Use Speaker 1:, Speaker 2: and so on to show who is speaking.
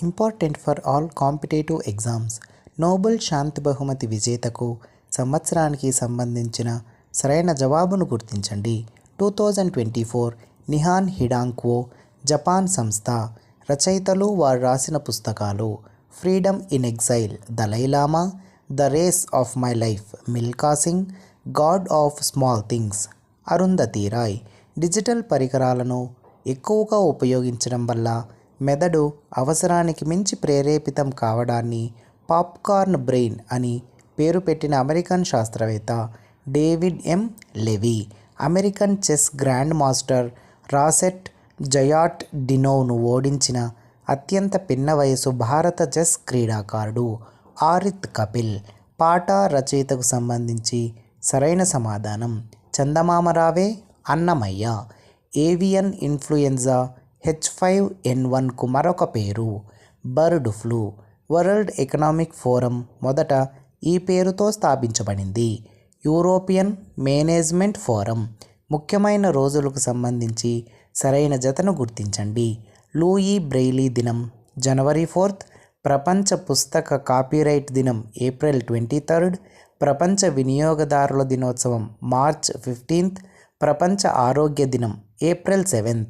Speaker 1: Important for all competitive exams. Nobel శాంతి బహుమతి విజేతకు సంవత్సరానికి సంబంధించిన సరైన జవాబును గుర్తించండి. 2024 నిహాన్ హిడాంక్వో, జపాన్ సంస్థ. రచయితలు, వారు రాసిన పుస్తకాలు: freedom in exile, Dalai Lama; the race of my life, Milkha Singh; god of small things, Arundhati Roy. Digital పరికరాలను ఎక్కువగా ఉపయోగించడం వల్ల మెదడు అవసరానికి మించి ప్రేరేపితం కావడాన్ని పాప్కార్న్ బ్రెయిన్ అని పేరు పెట్టిన అమెరికన్ శాస్త్రవేత్త David M. Levy. American chess grand master రాసెట్ జయాట్-డినోవ్ను ఓడించిన అత్యంత పిన్న వయసు భారత చెస్ క్రీడాకారుడు ఆరిత్ కపిల్. పాట రచయితకు సంబంధించి సరైన సమాధానం: చందమామ రావే, అన్నమయ్య. ఏవియన్ ఇన్ఫ్లుయెంజా H5N1కు మరొక పేరు bird flu. World economic forum మొదట ఈ పేరుతో స్థాపించబడింది. European management forum. ముఖ్యమైన రోజులకు సంబంధించి సరైన జతను గుర్తించండి. లూయి బ్రెయిలీ దినం జనవరి 4. ప్రపంచ పుస్తక కాపీరైట్ దినం ఏప్రిల్ 23. ప్రపంచ వినియోగదారుల దినోత్సవం మార్చ్ 15. ప్రపంచ ఆరోగ్య దినం ఏప్రిల్ 7.